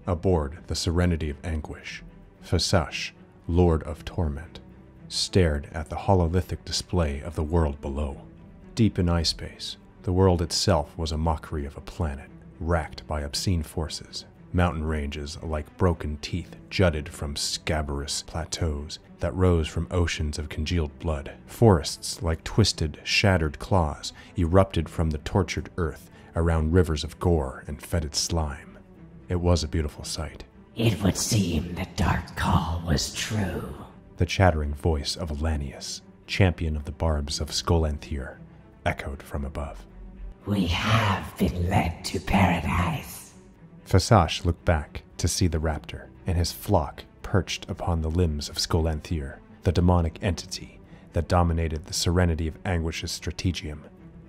Aboard the Serenity of Anguish, Fasash, Lord of Torment, stared at the hololithic display of the world below. Deep in ice space, the world itself was a mockery of a planet, racked by obscene forces. Mountain ranges like broken teeth jutted from scabrous plateaus that rose from oceans of congealed blood. Forests like twisted, shattered claws erupted from the tortured earth around rivers of gore and fetid slime. It was a beautiful sight. It would seem the dark call was true. The chattering voice of Lanius, champion of the barbs of Skolanthier, echoed from above. We have been led to paradise. Fasash looked back to see the raptor and his flock perched upon the limbs of Skolanthier, the demonic entity that dominated the Serenity of Anguish's strategium.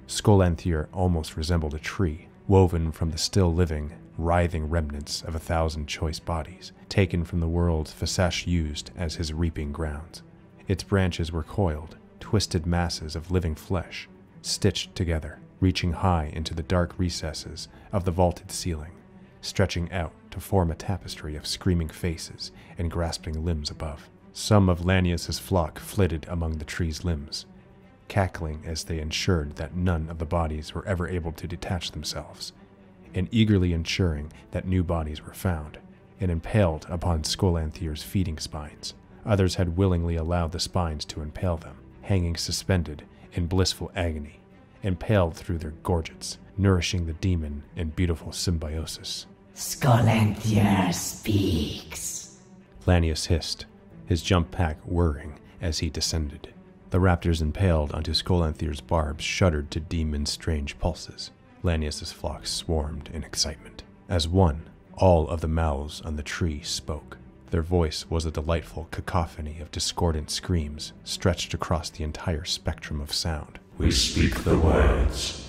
Skolanthier almost resembled a tree, woven from the still-living, writhing remnants of 1,000 choice bodies, taken from the worlds Fasash used as his reaping grounds. Its branches were coiled, twisted masses of living flesh, stitched together, reaching high into the dark recesses of the vaulted ceiling, stretching out to form a tapestry of screaming faces and grasping limbs above. Some of Lanius's flock flitted among the tree's limbs, cackling as they ensured that none of the bodies were ever able to detach themselves, and eagerly ensuring that new bodies were found and impaled upon Skolanthier's feeding spines. Others had willingly allowed the spines to impale them, hanging suspended in blissful agony, impaled through their gorgets, nourishing the demon in beautiful symbiosis. Skolanthier speaks, Lanius hissed, his jump pack whirring as he descended. The raptors impaled onto Skolanthier's barbs shuddered to demon's strange pulses. Lanius's flock swarmed in excitement. As one, all of the mouths on the tree spoke. Their voice was a delightful cacophony of discordant screams stretched across the entire spectrum of sound. We speak the words,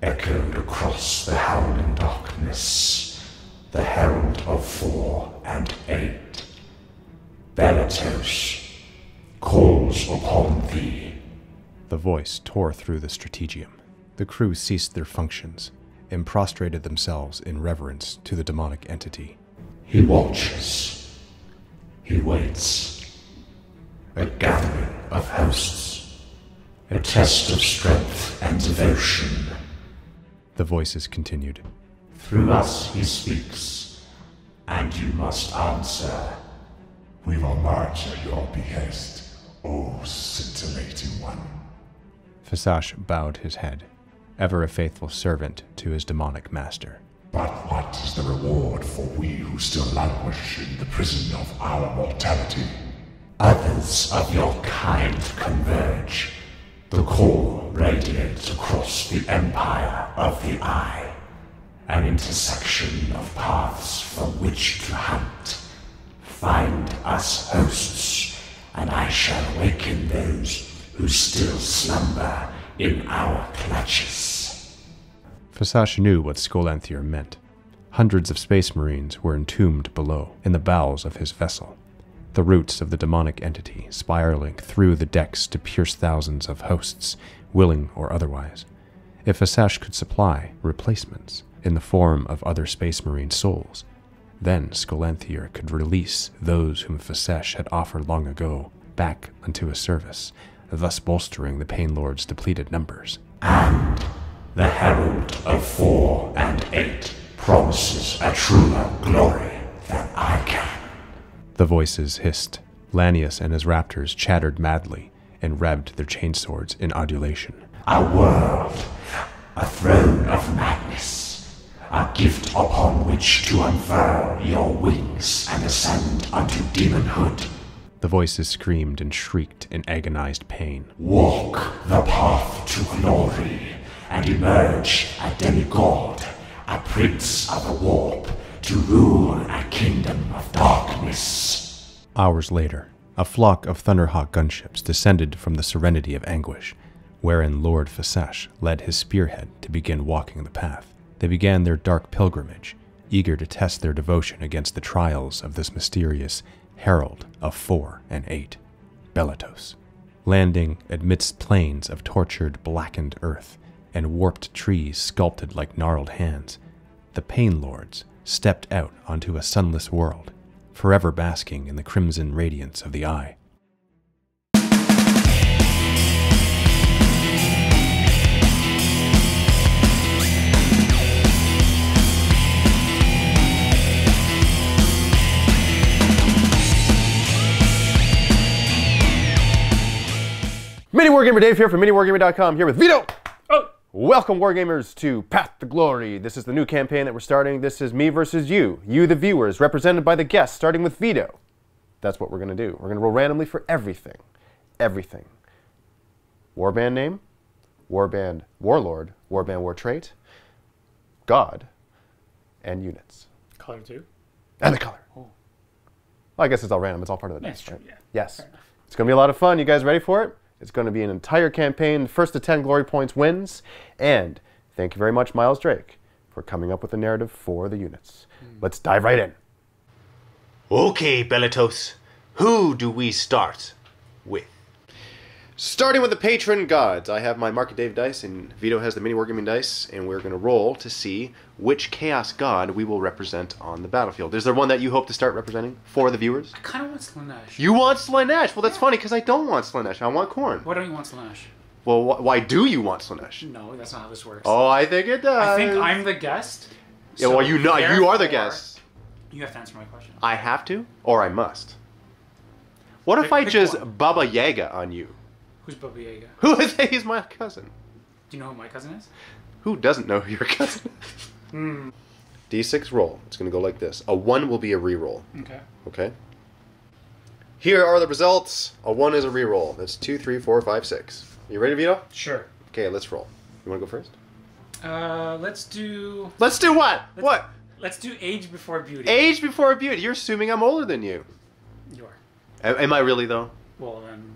echoed across the howling darkness, the herald of 4 and 8. Belatos calls upon thee. The voice tore through the strategium. The crew ceased their functions and prostrated themselves in reverence to the demonic entity. He watches. He waits. A gathering of hosts. A test of strength and devotion. The voices continued. Through us he speaks, and you must answer. We will march at your behest, O scintillating one. Fasash bowed his head, ever a faithful servant to his demonic master. But what is the reward for we who still languish in the prison of our mortality? Others of your kind converge. The call radiates across the empire of the Eye. An intersection of paths from which to hunt. Find us hosts, and I shall awaken those who still slumber in our clutches. Fasash knew what Skolanthier meant. Hundreds of space marines were entombed below, in the bowels of his vessel, the roots of the demonic entity spiraling through the decks to pierce thousands of hosts, willing or otherwise. If Fasash could supply replacements in the form of other space marine souls, then Skolanthier could release those whom Fasash had offered long ago back unto his service, thus bolstering the Pain Lord's depleted numbers. And the herald of 4 and 8 promises a truer glory than I can. The voices hissed. Lanius and his raptors chattered madly and revved their chainswords in adulation. A world, a throne of madness, a gift upon which to unfurl your wings and ascend unto demonhood. The voices screamed and shrieked in agonized pain. Walk the path to glory and emerge a demigod, a prince of the warp, to rule a kingdom of darkness. Hours later, a flock of Thunderhawk gunships descended from the Serenity of Anguish, wherein Lord Fasash led his spearhead to begin walking the path. They began their dark pilgrimage, eager to test their devotion against the trials of this mysterious herald of 4 and 8, Belatos. Landing amidst plains of tortured, blackened earth and warped trees sculpted like gnarled hands, the Pain Lords stepped out onto a sunless world, forever basking in the crimson radiance of the eye. MiniWarGamer Dave here from MiniWarGaming.com, here with Vito! Oh! Welcome, Wargamers, to Path to Glory. This is the new campaign that we're starting. This is me versus you the viewers, represented by the guests, starting with Vito. That's what we're going to do. We're going to roll randomly for everything. Everything. Warband name, Warband Warlord, Warband War Trait, God, and units. Color too? And the color. Oh. Well, I guess it's all random. It's all part of the That's dice, true, right? yeah. Yes. It's going to be a lot of fun. You guys ready for it? It's going to be an entire campaign. First to 10 glory points wins. And thank you very much, Miles Drake, for coming up with the narrative for the units. Let's dive right in. Okay, Belitos. Who do we start with? Starting with the Patron Gods. I have my Mark and Dave dice, and Vito has the MiniWarGaming dice, and we're going to roll to see which Chaos God we will represent on the battlefield. Is there one that you hope to start representing for the viewers? I kind of want Slaanesh. You want Slaanesh? Well, that's funny, because I don't want Slaanesh. I want Khorne. Why don't you want Slaanesh? Well, why do you want Slaanesh? No, that's not how this works. Oh, I think it does. I think I'm the guest. Yeah, well, you know, you are the therefore, guest. You have to answer my question. I have to, or I must. What if I Pick just one. Baba Yaga on you? Who's Baba Yaga? Who is he? He's my cousin. Do you know who my cousin is? Who doesn't know who your cousin is? D6 roll. It's going to go like this. A 1 will be a reroll. Okay. Okay? Here are the results. A 1 is a reroll. That's 2, 3, 4, 5, 6. You ready, Vito? Sure. Okay, let's roll. You want to go first? Let's do... Let's do what? What? Let's do age before beauty. Age before beauty. You're assuming I'm older than you. You are. Am I really, though? Well, then...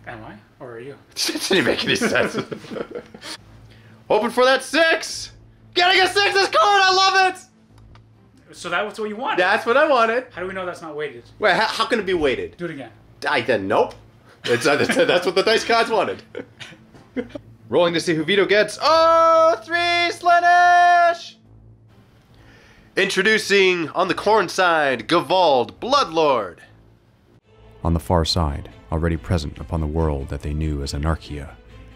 Am I? Or are you? That didn't make any sense. Hoping for that 6! Getting a 6 is Khorne! I love it! So that's what you wanted? That's what I wanted. How do we know that's not weighted? Wait, how can it be weighted? Do it again. Nope. That's what the dice gods wanted. Rolling to see who Vito gets. Oh, 3 Slaanesh! Introducing, on the Khorne side, Gavald, Bloodlord. On the far side, already present upon the world that they knew as Anarchea,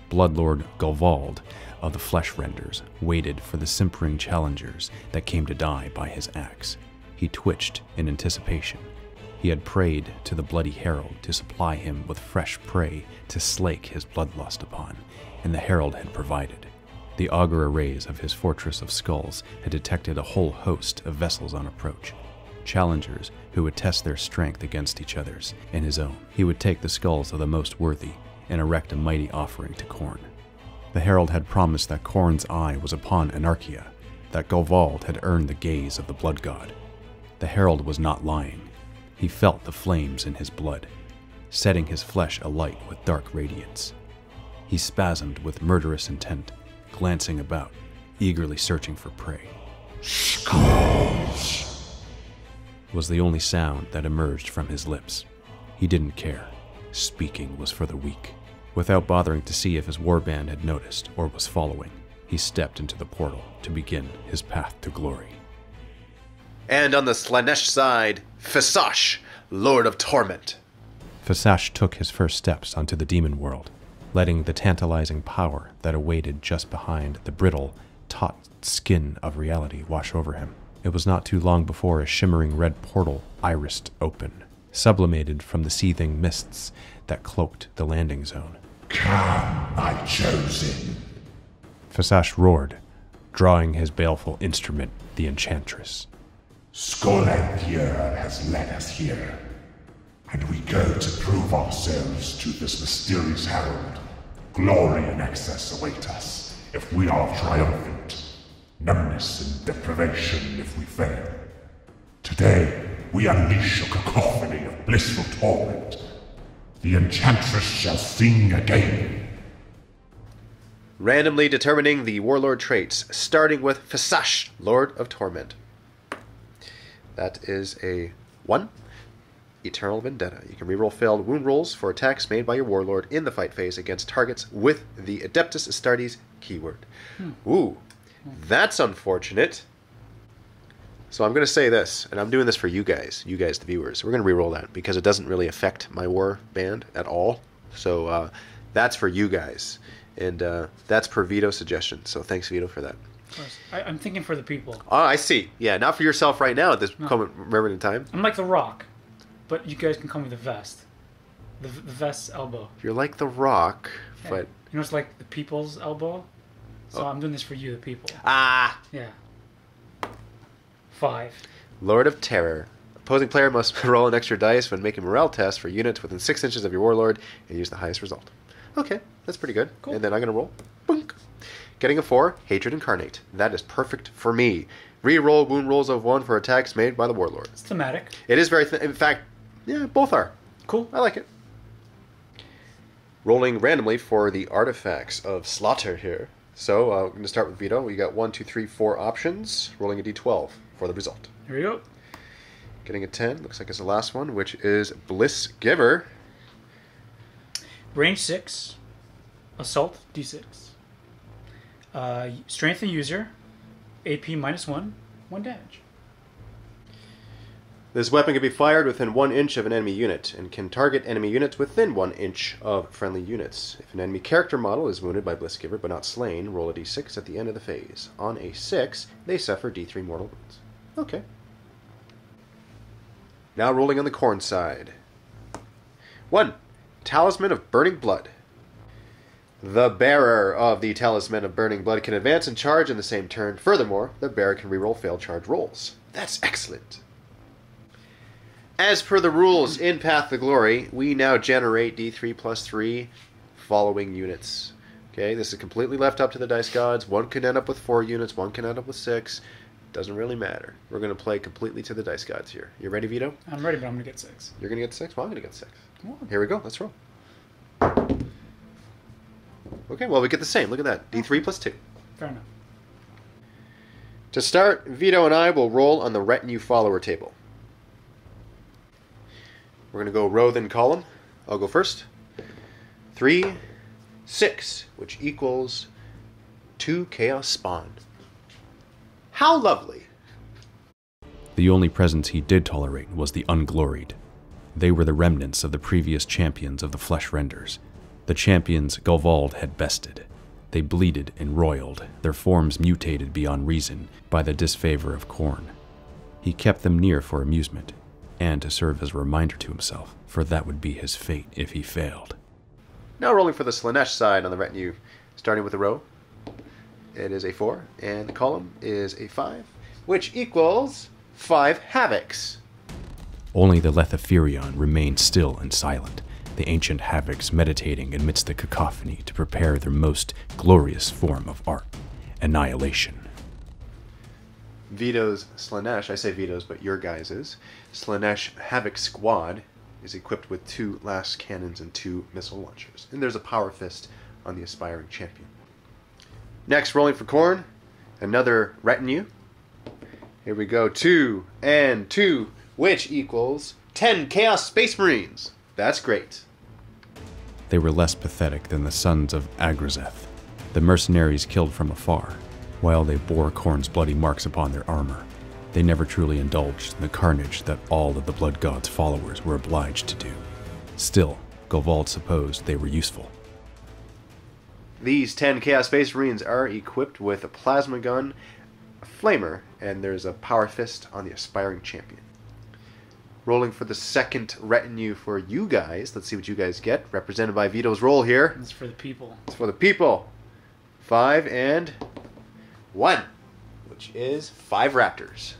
Bloodlord Gavald of the Flesh Renders waited for the simpering challengers that came to die by his axe. He twitched in anticipation. He had prayed to the Bloody Herald to supply him with fresh prey to slake his bloodlust upon, and the Herald had provided. The augur arrays of his fortress of skulls had detected a whole host of vessels on approach. Challengers who would test their strength against each other's and his own. He would take the skulls of the most worthy and erect a mighty offering to Khorne. The Herald had promised that Khorne's eye was upon Anarchea, that Gavald had earned the gaze of the Blood God. The Herald was not lying. He felt the flames in his blood, setting his flesh alight with dark radiance. He spasmed with murderous intent, glancing about, eagerly searching for prey. Skulls! Was the only sound that emerged from his lips. He didn't care. Speaking was for the weak. Without bothering to see if his warband had noticed or was following, he stepped into the portal to begin his path to glory. And on the Slaanesh side, Fisash, Lord of Torment. Fisash took his first steps onto the demon world, letting the tantalizing power that awaited just behind the brittle, taut skin of reality wash over him. It was not too long before a shimmering red portal irised open, sublimated from the seething mists that cloaked the landing zone. Come, my chosen. Fisash roared, drawing his baleful instrument, the Enchantress. Skolanthir has led us here, and we go to prove ourselves to this mysterious herald. Glory and excess await us if we are triumphant. Numbness and deprivation if we fail. Today, we unleash a cacophony of blissful torment. The Enchantress shall sing again. Randomly determining the warlord traits, starting with Fisash, Lord of Torment. That is a 1. Eternal Vendetta. You can reroll failed wound rolls for attacks made by your warlord in the fight phase against targets with the Adeptus Astartes keyword. Ooh, that's unfortunate. So I'm going to say this, and I'm doing this for you guys the viewers. We're going to re-roll that because it doesn't really affect my war band at all. So that's for you guys, and that's per Vito's suggestion. So thanks, Vito, for that. Of course. I'm thinking for the people. Oh, I see. Yeah, not for yourself right now at this moment in time. I'm like the Rock, but you guys can call me the Vest. The Vest's elbow. You're like the Rock, Yeah. but... You know, it's like the people's elbow. So I'm doing this for you, the people. Ah! Yeah. 5. Lord of Terror. Opposing player must roll an extra dice when making morale tests for units within 6 inches of your warlord and use the highest result. Okay, that's pretty good. Cool. And then I'm going to roll. Boink. Getting a 4, Hatred Incarnate. That is perfect for me. Re-roll wound rolls of 1 for attacks made by the warlord. It's thematic. It is very... in fact, yeah, both are. Cool. I like it. Rolling randomly for the artifacts of slaughter here. So, I'm going to start with Vito. We got 1, 2, 3, 4 options. Rolling a d12 for the result. Here we go. Getting a 10. Looks like it's the last one, which is Bliss Giver. Range 6. Assault D6. Strength of user. AP -1. 1 damage. This weapon can be fired within 1 inch of an enemy unit and can target enemy units within 1 inch of friendly units. If an enemy character model is wounded by Bliss Giver but not slain, roll a d6 at the end of the phase. On a 6, they suffer d3 mortal wounds. Okay. Now rolling on the Khorne side. 1. Talisman of Burning Blood. The bearer of the Talisman of Burning Blood can advance and charge in the same turn. Furthermore, the bearer can reroll failed charge rolls. That's excellent. As per the rules in Path to Glory, we now generate d3 plus 3 following units. Okay, this is completely left up to the dice gods. One can end up with 4 units, one can end up with 6. Doesn't really matter. We're going to play completely to the dice gods here. You ready, Vito? I'm ready, but I'm going to get 6. You're going to get 6? Well, I'm going to get 6. Come on. Here we go. Let's roll. Okay, well, we get the same. Look at that. d3 plus 2. Fair enough. To start, Vito and I will roll on the retinue follower table. We're going to go row then column. I'll go first. 3, 6, which equals 2 chaos spawn. How lovely. The only presence he did tolerate was the ungloried. They were the remnants of the previous champions of the Flesh Renders. The champions Gulvald had bested. They bleated and roiled, their forms mutated beyond reason by the disfavor of Khorne. He kept them near for amusement, and to serve as a reminder to himself, for that would be his fate if he failed. Now rolling for the Slaanesh side on the retinue, starting with the row. It is a 4, and the column is a 5, which equals 5 Havocs. Only the Furion remained still and silent, the ancient Havocs meditating amidst the cacophony to prepare their most glorious form of art, annihilation. Vito's Slaanesh, I say Vito's, but your guys's, Slaanesh Havoc Squad is equipped with 2 last cannons and 2 missile launchers. And there's a power fist on the aspiring champion. Next, rolling for Khorne, another retinue. Here we go, 2 and 2, which equals 10 Chaos Space Marines. That's great. They were less pathetic than the sons of Agrazeth, the mercenaries killed from afar. While they bore Khorne's bloody marks upon their armor, they never truly indulged in the carnage that all of the Blood God's followers were obliged to do. Still, Gulvald supposed they were useful. These 10 Chaos Space Marines are equipped with a plasma gun, a flamer, and there's a power fist on the aspiring champion. Rolling for the second retinue for you guys. Let's see what you guys get. Represented by Vito's roll here. It's for the people. It's for the people. 5 and 1, which is 5 Raptors.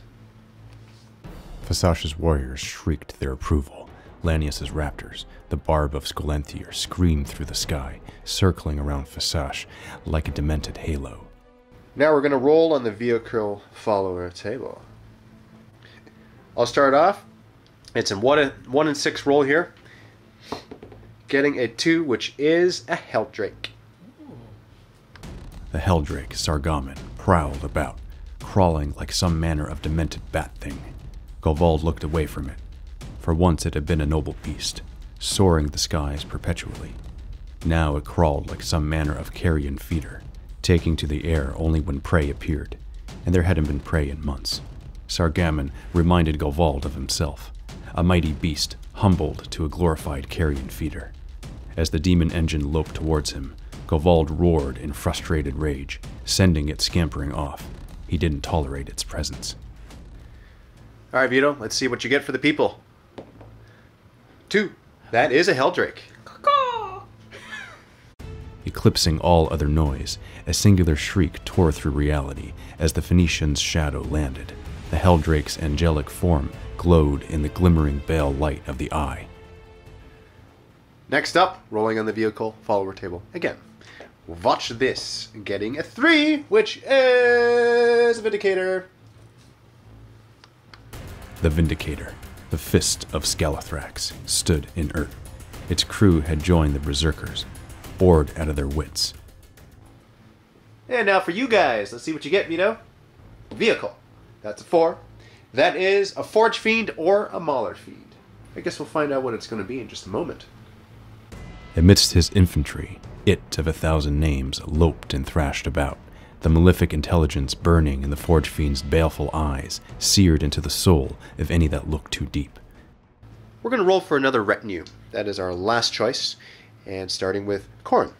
Fasash's warriors shrieked their approval. Lanius's raptors, the barb of Skolenthier, screamed through the sky, circling around Fasash like a demented halo. Now we're going to roll on the vehicle follower table. I'll start off. It's a 1 and 6 roll here. Getting a 2, which is a Helldrake. The Helldrake, Sargaman, prowled about, crawling like some manner of demented bat thing. Gulvald looked away from it. For once it had been a noble beast, soaring the skies perpetually. Now it crawled like some manner of carrion feeder, taking to the air only when prey appeared, and there hadn't been prey in months. Sargammon reminded Govald of himself, a mighty beast humbled to a glorified carrion feeder. As the demon engine loped towards him, Govald roared in frustrated rage, sending it scampering off. He didn't tolerate its presence. All right, Vito, let's see what you get for the people. 2. That is a Helldrake. Eclipsing all other noise, a singular shriek tore through reality as the Phoenician's shadow landed. The Helldrake's angelic form glowed in the glimmering bale light of the eye. Next up, rolling on the vehicle follower table again. Watch this, getting a 3, which is a Vindicator. The Vindicator, the fist of Scalathrax, stood inert. Its crew had joined the Berserkers, bored out of their wits. And now for you guys, let's see what you get, Vito. Vehicle, that's a 4. That is a Forge Fiend or a Mauler Fiend. I guess we'll find out what it's going to be in just a moment. Amidst his infantry, it of 1,000 names loped and thrashed about, the malefic intelligence burning in the Forge Fiend's baleful eyes, seared into the soul of any that looked too deep. We're going to roll for another retinue. That is our last choice, and starting with Khorne.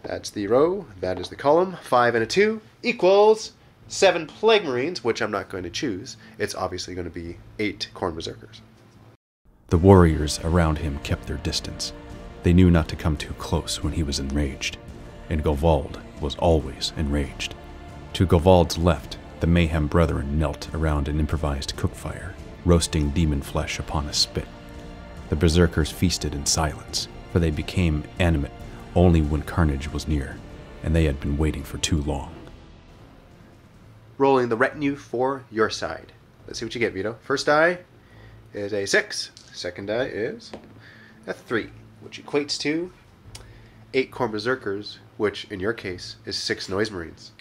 That's the row, that is the column. 5 and a 2 equals 7 Plague Marines, which I'm not going to choose. It's obviously going to be 8 Khorne Berserkers. The warriors around him kept their distance. They knew not to come too close when he was enraged, and Govald was always enraged. To Govald's left, the Mayhem Brethren knelt around an improvised cookfire, roasting demon flesh upon a spit. The Berserkers feasted in silence, for they became animate only when carnage was near, and they had been waiting for too long. Rolling the retinue for your side. Let's see what you get, Vito. First die is a 6. Second die is a 3, which equates to 8 Khorne Berserkers, which in your case is 6 Noise Marines.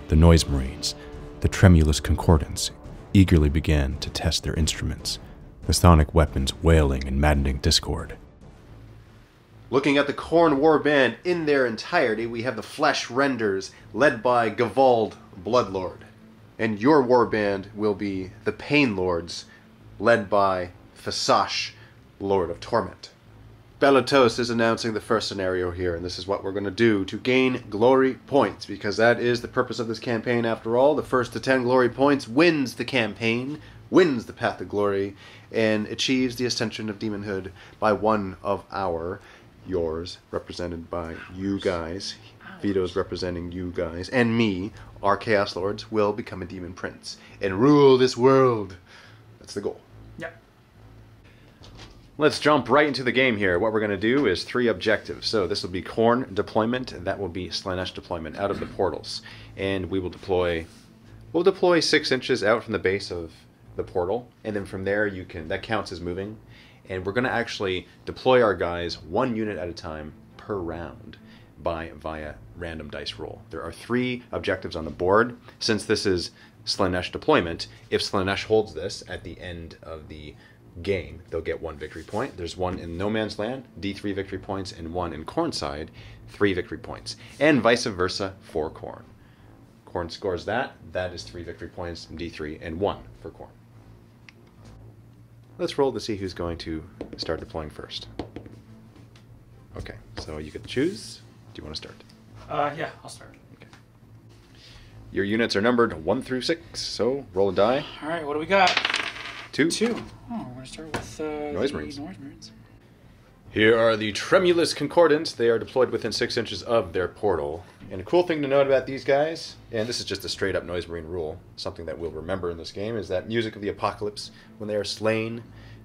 The Noise Marines, the tremulous concordance, eagerly began to test their instruments, the sonic weapons wailing in maddening discord. Looking at the Khorne warband in their entirety, we have the Flesh Renders, led by Govald Bloodlord. And your warband will be the Pain Lords, led by Fasash, Lord of Torment. Belatos is announcing the first scenario here, and this is what we're going to do to gain glory points, because that is the purpose of this campaign after all. The first to 10 glory points wins the campaign, wins the Path to Glory, and achieves the ascension of demonhood by one of yours, represented by you guys, Vito's representing you guys, and me, our Chaos Lords, will become a Demon Prince and rule this world. That's the goal. Yep. Let's jump right into the game here. What we're going to do is 3 objectives. So this will be Khorne deployment, and that will be Slaanesh deployment out of the portals. And we will deploy 6 inches out from the base of the portal, and then from there that counts as moving. And we're going to actually deploy our guys 1 unit at a time per round via random dice roll. There are 3 objectives on the board. Since this is Slaanesh deployment, if Slaanesh holds this at the end of the game, they'll get 1 victory point. There's 1 in No Man's Land, D3 victory points, and 1 in Khorneside, 3 victory points. And vice versa for Khorne. Khorne scores that is 3 victory points, D3, and 1 for Khorne. Let's roll to see who's going to start deploying first. Okay, so you get to choose. Do you want to start? Yeah, I'll start. Okay. Your units are numbered 1 through 6, so roll a die. All right, what do we got? 2. 2. Oh, we're going to start with Noise Marines. Noise Marines. Here are the Tremulous Concordants. They are deployed within 6 inches of their portal. And a cool thing to note about these guys, and this is just a straight-up Noise Marine rule, something that we'll remember in this game, is that Music of the Apocalypse, when they are slain,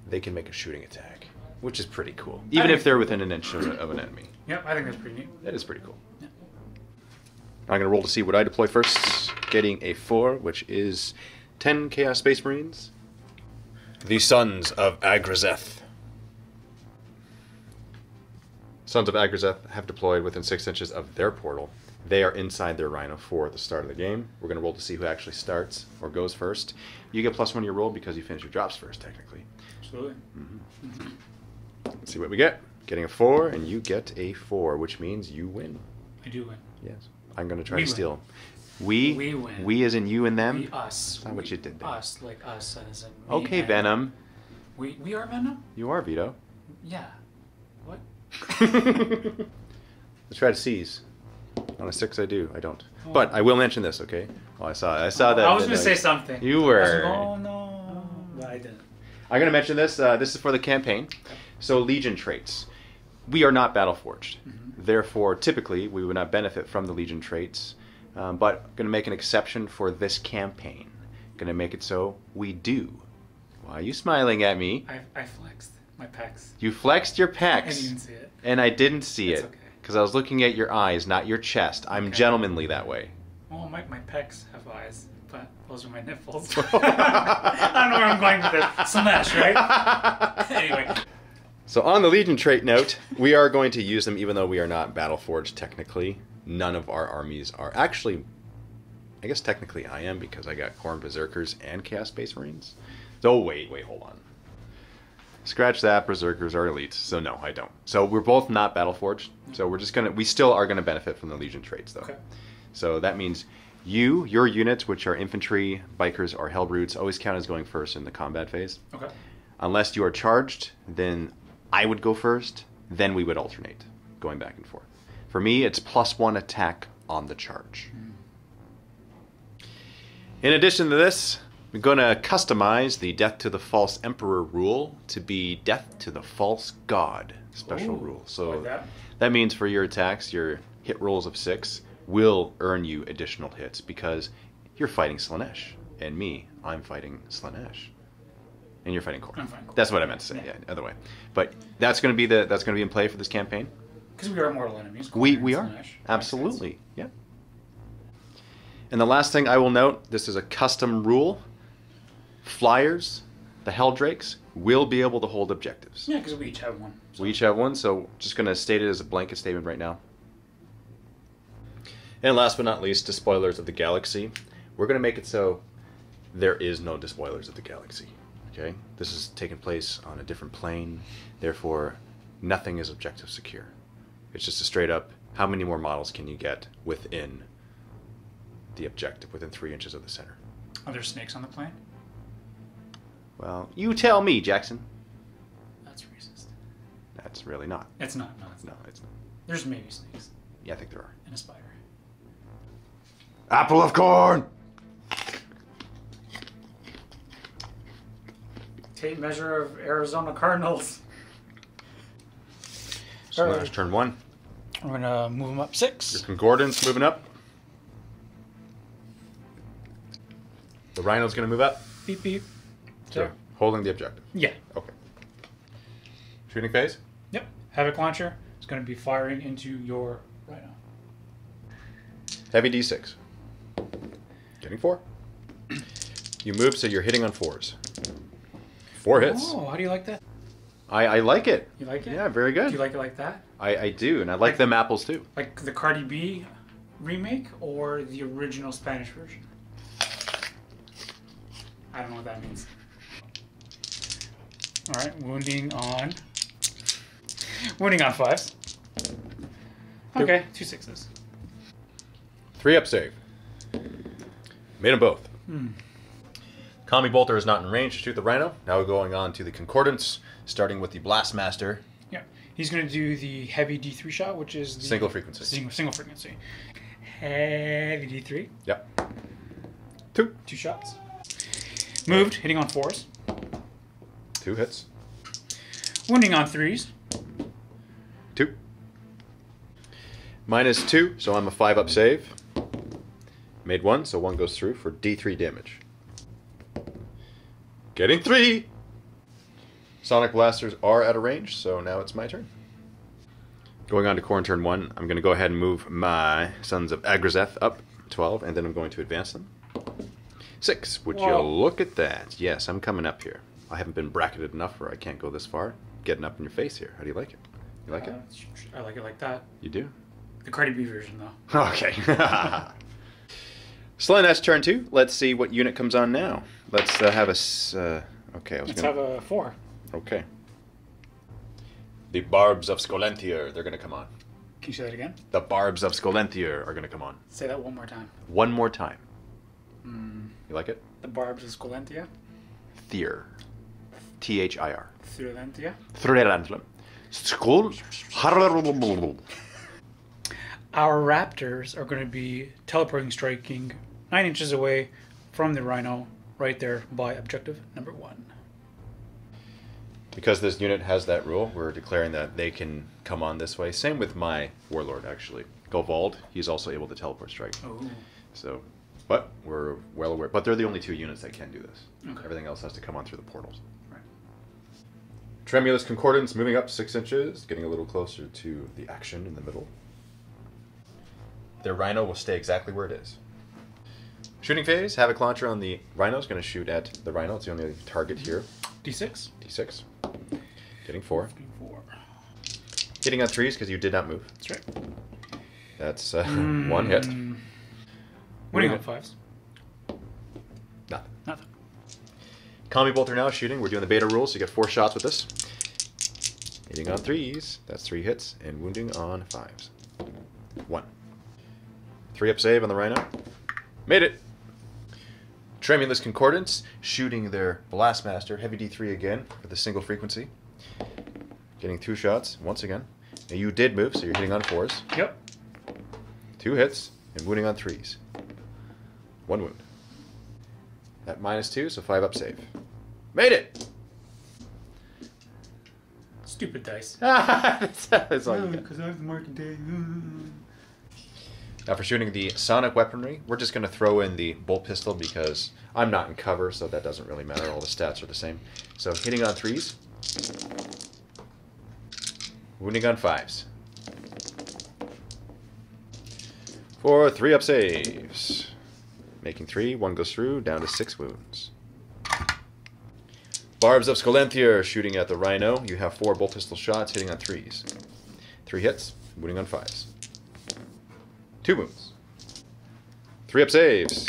they can make a shooting attack, which is pretty cool, even if they're within an inch of an enemy. Yep, I think that's pretty neat. That is pretty cool. Yeah. I'm going to roll to see what I deploy first, getting a 4, which is 10 Chaos Space Marines. The Sons of Agrazeth. Sons of Agrazeth have deployed within 6 inches of their portal. They are inside their Rhino for the start of the game. We're going to roll to see who actually starts or goes first. You get +1 to your roll because you finish your drops first, technically. Absolutely. Mm-hmm. Let's see what we get. Getting a 4, and you get a 4, which means you win. I do win. Yes. I'm going to try to steal. We? We win. We as in you and them? We, us. That's not what you did there. Us, like us as in me Okay, and- Venom. We are Venom? You are Vito. Yeah. What? Let's try to seize. On a 6 I do. I don't. But I will mention this, okay? Well, I saw that. I was going to say something. You I were. was like, oh no. But I didn't. I'm going to mention this. This is for the campaign. So, Legion traits. We are not Battleforged. Therefore, typically, we would not benefit from the Legion traits. But I'm going to make an exception for this campaign. Going to make it so we do. Why are you smiling at me? I flexed my pecs. You flexed your I pecs. didn't see it. And I didn't see It's it. okay. Because I was looking at your eyes, not your chest. I'm Okay. gentlemanly that way. Well, my pecs have eyes, but those are my nipples. I don't know where I'm going with it. Slaanesh, right? Anyway. So on the Legion trait note, we are going to use them even though we are not Battleforged technically. None of our armies are. Actually, I guess technically I am because I got Khorne Berserkers and Chaos Space Marines. So wait, hold on. Scratch that, Berserkers are elites. So no, I don't. So we're both not Battleforged. So we still are gonna benefit from the Legion traits though. Okay. So that means your units, which are infantry, bikers, or hellbrutes, always count as going first in the combat phase. Okay. Unless you are charged, then I would go first, then we would alternate, going back and forth. For me, it's +1 attack on the charge. In addition to this, we're going to customize the Death to the False Emperor rule to be Death to the False God special rule. So like that means for your attacks, your hit rolls of 6 will earn you additional hits because you're fighting Slaanesh, and me, I'm fighting Slaanesh. And you're fighting Khorne. I'm fighting Khorne. That's what I meant to say. Yeah, other way. But that's going to be in play for this campaign. Because we are mortal enemies. We Khorne are and Slaanesh. absolutely, yeah. And the last thing I will note: this is a custom rule. Flyers, the Helldrakes, will be able to hold objectives. Yeah, because we each have one. So. We each have one, so just going to state it as a blanket statement right now. And last but not least, Despoilers of the Galaxy. We're going to make it so there is no Despoilers of the Galaxy. Okay? This is taking place on a different plane, therefore nothing is objective secure. It's just a straight up, how many more models can you get within the objective, within 3 inches of the center? Are there snakes on the plane? Well, you tell me, Jackson. That's racist. That's really not. It's not. No, it's No, not. it's not. There's maybe snakes Yeah, I think there are. and a spider. Apple of Khorne! Tape measure of Arizona Cardinals. Slaanesh turn 1. We're going to move them up 6. Your Convergence moving up. The Rhino's going to move up. Beep, beep. So, holding the objective. Yeah. Okay. Shooting phase. Yep. Havoc launcher is going to be firing into your Rhino. Heavy D6. Getting 4. You move, so you're hitting on 4s. 4 hits. Oh, how do you like that? I like it. You like it? Yeah, very good. Do you like it like that? I do, and I like them apples too. Like the Cardi B remake or the original Spanish version? I don't know what that means. Alright, wounding on 5s. Okay, 2 6s. 3 up save. Made them both. Combi Bolter is not in range to shoot the Rhino. Now we're going on to the Concordance, starting with the Blastmaster. Yeah, he's going to do the heavy D3 shot, which is the Single frequency. Single frequency. Heavy D3. Yep. 2. 2 shots. Moved, hitting on 4s. 2 hits. Wounding on 3s. 2. -2, so I'm a 5 up save. Made 1, so 1 goes through for D3 damage. Getting 3! Sonic Blasters are out of range, so now it's my turn. Going on to Khorne turn 1, I'm going to go ahead and move my Sons of Agrazeth up 12, and then I'm going to advance them. 6. Would you look at that? Yes, I'm coming up here. I haven't been bracketed enough where I can't go this far. Getting up in your face here. How do you like it? You like it? I like it like that. You do? The Cardi B version, though. Okay. Slaanesh turn 2. Let's see what unit comes on now. Let's have a... okay, Let's have a 4. Okay. The Barbs of Skolenthier, they're going to come on. Can you say that again? The barbs of Skolenthier are going to come on. Say that one more time. One more time. You like it? The barbs of Skolenthier. Thier. Thir. Thurentia. Skol. Our raptors are going to be teleporting, striking 9 inches away from the Rhino, right there by objective number 1. Because this unit has that rule, we're declaring that they can come on this way. Same with my warlord, actually. Govald, he's also able to teleport strike. Oh. So, but we're well aware. But they're the only 2 units that can do this. Okay. Everything else has to come on through the portals. Right. Tremulous Concordance moving up 6 inches, getting a little closer to the action in the middle. Their Rhino will stay exactly where it is. Shooting phase, Havoc Launcher on the Rhino is going to shoot at the Rhino. It's the only target here. D6. D6. Getting 4. 4. Hitting on 3s because you did not move. That's right. That's 1 hit. Winning on 5s. Nothing. Nothing. Combi Bolter now shooting. We're doing the beta rules, so you get 4 shots with this. Hitting on 3s. That's 3 hits. And wounding on 5s. 1. 3-up save on the Rhino. Made it. Tremulous Concordance shooting their Blastmaster. Heavy D3 again for the single frequency. Getting 2 shots once again. Now you did move, so you're hitting on 4s. Yep. 2 hits and wounding on 3s. 1 wound. At -2, so 5-up save. Made it! Stupid dice. That's all you get. Because I have the marking day. Now for shooting the sonic weaponry, we're just going to throw in the bolt pistol because I'm not in cover, so that doesn't really matter. All the stats are the same. So hitting on 3s. Wounding on 5s. For 3-up saves. Making 3, 1 goes through, down to 6 wounds. Barbs of Skolenthier shooting at the Rhino. You have 4 bolt pistol shots, hitting on 3s. 3 hits, wounding on 5s. 2 wounds. 3-up saves.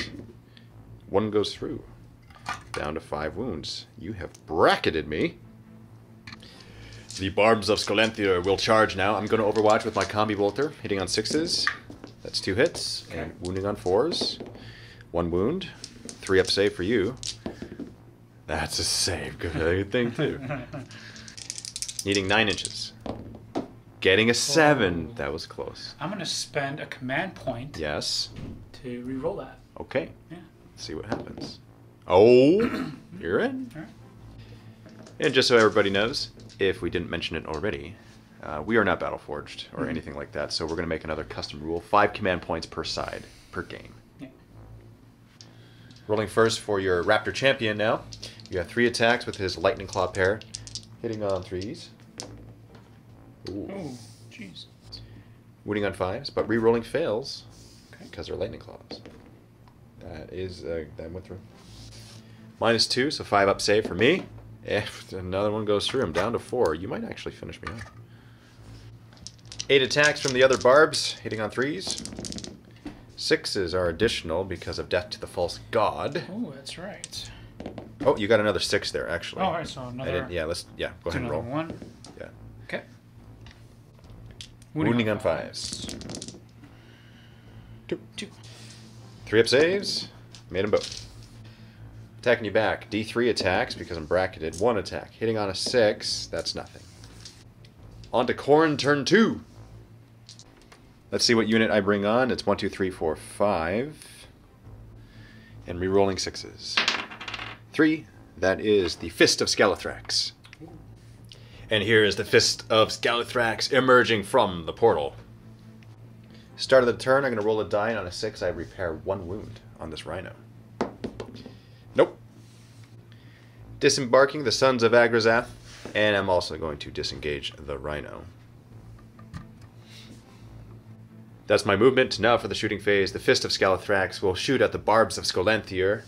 1 goes through. Down to 5 wounds. You have bracketed me. The Barbs of Skolenthier will charge now. I'm going to Overwatch with my Combi Bolter, hitting on 6s. That's 2 hits. Okay. And wounding on 4s. 1 wound. 3-up save for you. That's a save. Good thing, too. Needing 9 inches. Getting a 7. Oh. That was close. I'm going to spend a command point Yes. to re-roll that. Okay. Yeah. Let's see what happens. Oh, you're in. All right. And just so everybody knows, if we didn't mention it already, we are not Battleforged or anything like that, so we're going to make another custom rule. 5 command points per side, per game. Yeah. Rolling first for your Raptor Champion now. You have 3 attacks with his Lightning Claw pair, hitting on 3s. Ooh. Oh, jeez. Wounding on 5s, but re-rolling fails Okay. because they're Lightning Claws. That is, that went through. -2, so 5-up save for me. If another one goes through, I'm down to 4. You might actually finish me off. 8 attacks from the other Barbs, hitting on 3s. 6s are additional because of Death to the False God. Oh, that's right. Oh, you got another 6 there, actually. Oh, all right, so I another. didn't, yeah, go ahead and another roll. 1. Yeah. Okay. Wounding on 5s. 2. 2. 3-up saves. Made them both. Attacking you back. D3 attacks because I'm bracketed. 1 attack. Hitting on a 6. That's nothing. On to Khorne, turn 2. Let's see what unit I bring on. It's 1, 2, 3, 4, 5. And re-rolling 6s. 3. That is the Fist of Scalathrax. And here is the Fist of Scalathrax emerging from the portal. Start of the turn, I'm going to roll a die, and on a 6, I repair 1 wound on this Rhino. Nope. Disembarking the Sons of Agrazath, and I'm also going to disengage the Rhino. That's my movement. Now for the shooting phase, the Fist of Scalathrax will shoot at the Barbs of Skolenthier,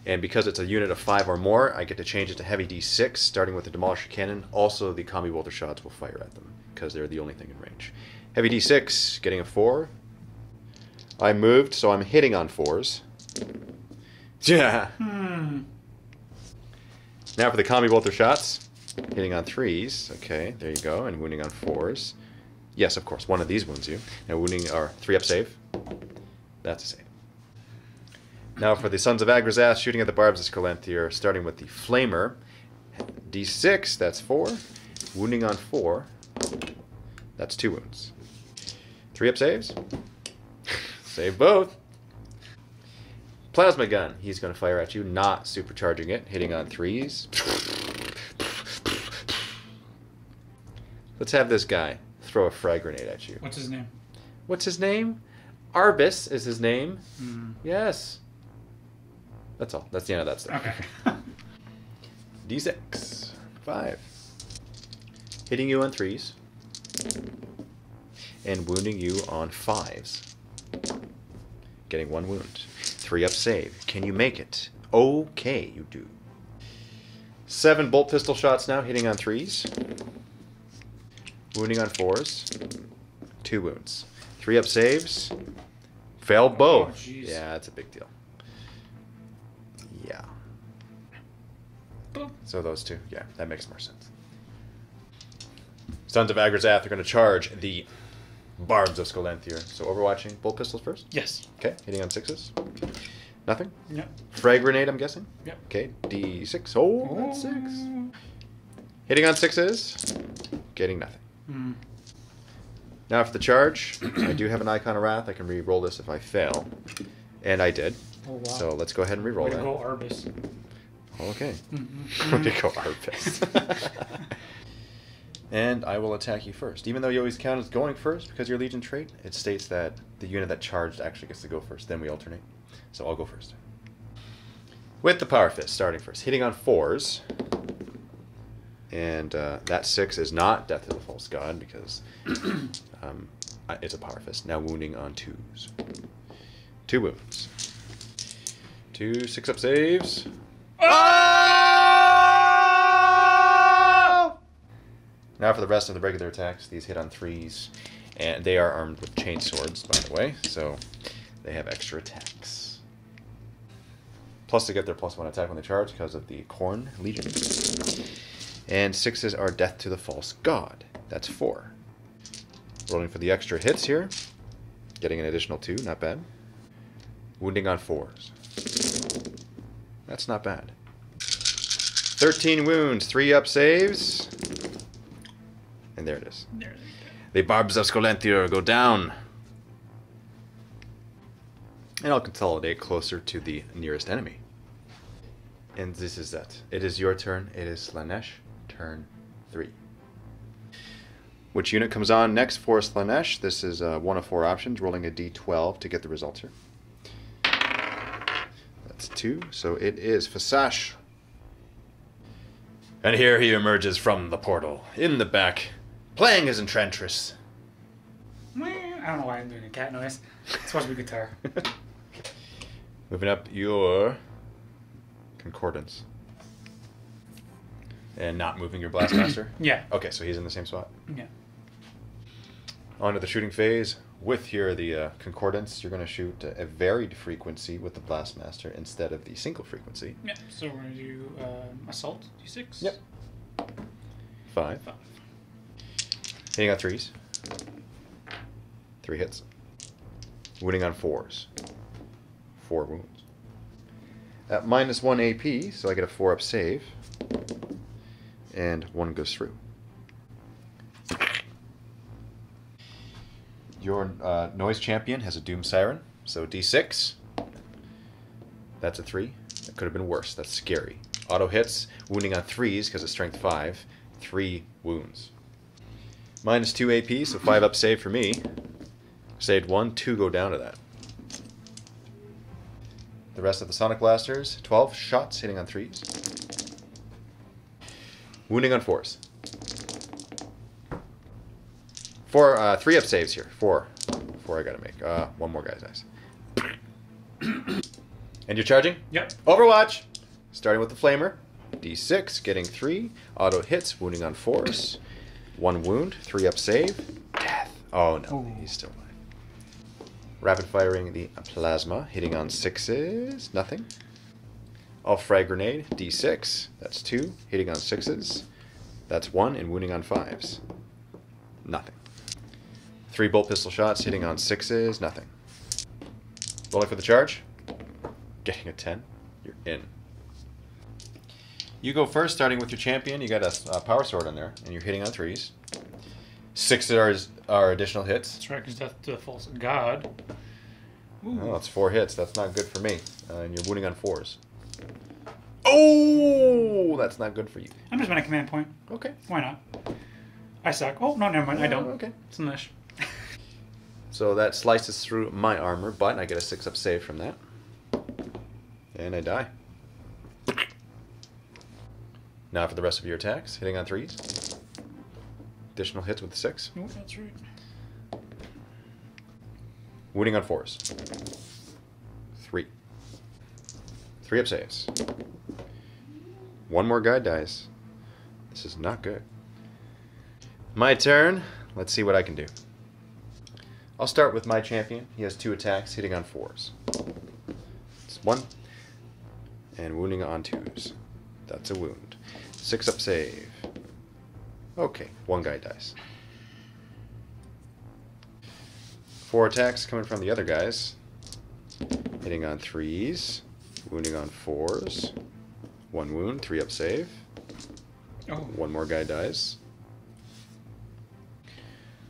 and because it's a unit of 5 or more, I get to change it to heavy D6, starting with the Demolisher Cannon. Also, the Combi Bolter shots will fire at them, because they're the only thing in range. Heavy D6, getting a 4. I moved, so I'm hitting on 4s. Yeah. Now for the Combi Bolter shots. Hitting on 3s. Okay, there you go. And wounding on 4s. Yes, of course. One of these wounds you. Now wounding are 3-up save. That's a save. Now for the Sons of Agrazath, shooting at the barbs of Scolanthier, starting with the Flamer. D6, that's 4. Wounding on 4. That's 2 wounds. 3-up saves. Save both. Plasma gun. He's going to fire at you, not supercharging it, hitting on 3s. Let's have this guy throw a frag grenade at you. What's his name? What's his name? Arbus is his name. Yes. That's all. That's the end of that stuff. Okay. D6. 5. Hitting you on 3s. And wounding you on 5s. Getting 1 wound. 3-up save. Can you make it? Okay, you do. 7 bolt pistol shots now, hitting on 3s. Wounding on 4s. 2 wounds. 3-up saves. Fail both. Oh, yeah, that's a big deal. Yeah. Boom. So those two, yeah, that makes more sense. Sons of Agrazath are going to charge the Barbs of Scolanthier. So overwatching, bolt pistols first? Yes. Okay, hitting on 6s. Nothing? Yep. Frag grenade, I'm guessing? Yep. Okay, D6. Oh, that's 6. Hitting on 6s. Getting nothing. Now for the charge, I do have an Icon of Wrath. I can re-roll this if I fail. And I did. Oh, wow. So let's go ahead and re-roll Way to that. go, Arbus. Okay. Way to go, Arbus. And I will attack you first. Even though you always count as going first because you're Legion trait, it states that the unit that charged actually gets to go first. Then we alternate. So I'll go first. With the Power Fist, starting first. Hitting on 4s. And that 6 is not Death to the False God because it's a Power Fist. Now wounding on 2s. 2 wounds. 2 6-up saves. Oh! Now for the rest of the regular attacks. These hit on 3s. And they are armed with chain swords, by the way. So they have extra attacks. Plus they get their +1 attack when they charge because of the Khorne Legion. And 6s are Death to the False God. That's 4. Rolling for the extra hits here. Getting an additional 2, not bad. Wounding on 4s. That's not bad. 13 wounds, 3-up saves. And there it is. The Barbs of Scolanthier go down. And I'll consolidate closer to the nearest enemy. And this is that. It is your turn. It is Slaanesh. Turn 3. Which unit comes on next for Slaanesh? This is one of 4 options, rolling a d12 to get the results here. That's 2, so it is Fasash. And here he emerges from the portal, in the back, playing his Enchantress. I don't know why I'm doing a cat noise. It's supposed to be guitar. Moving up your Concordance. And not moving your Blastmaster? Yeah. Okay, so he's in the same spot. Yeah. On to the shooting phase. With here the Concordance, you're going to shoot a varied frequency with the Blastmaster instead of the single frequency. Yeah, so we're going to do Assault, D6. Yep. 5. Hitting on 3s. 3 hits. Wounding on 4s. 4 wounds. At -1 AP, so I get a 4-up save. And 1 goes through. Your Noise Champion has a Doom Siren, so D6. That's a 3. That could have been worse. That's scary. Auto hits, wounding on 3s because it's strength 5. 3 wounds. -2 AP, so 5-up save for me. Saved 1, 2 go down to that. The rest of the Sonic Blasters, 12 shots hitting on 3s. Wounding on 4s. 4, 3-up saves here. 4 I gotta make. 1 more guy's dice. And you're charging? Yep. Overwatch! Starting with the Flamer. D6, getting 3. Auto hits, wounding on 4s. 1 wound, 3-up save. Death. Oh no, he's still alive. Rapid firing the Plasma, hitting on 6s. Nothing. All frag grenade, D6. That's 2. Hitting on 6s. That's 1, and wounding on 5s. Nothing. 3 bolt pistol shots, hitting on 6s, nothing. Rolling for the charge. Getting a 10. You're in. You go first, starting with your champion. You got a power sword on there, and you're hitting on 3s. 6 are additional hits. That's right, because death to the false god. Ooh. Oh, it's 4 hits. That's not good for me. And you're wounding on 4s. Oh, that's not good for you. I'm just going to command point. Okay. Why not? I suck. Oh, no, never mind. I don't. Okay. It's Slaanesh. So that slices through my armor, but I get a 6-up save from that. And I die. Now for the rest of your attacks, hitting on 3s. Additional hits with 6. Oh, that's right. Wounding on 4s. 3. 3-up saves. 1 more guy dies. This is not good. My turn. Let's see what I can do. I'll start with my champion. He has 2 attacks, hitting on 4s. It's 1. And wounding on 2s. That's a wound. 6-up save. Okay, 1 guy dies. 4 attacks coming from the other guys. Hitting on 3s. Wounding on 4s. 1 wound, 3-up save. Oh. 1 more guy dies.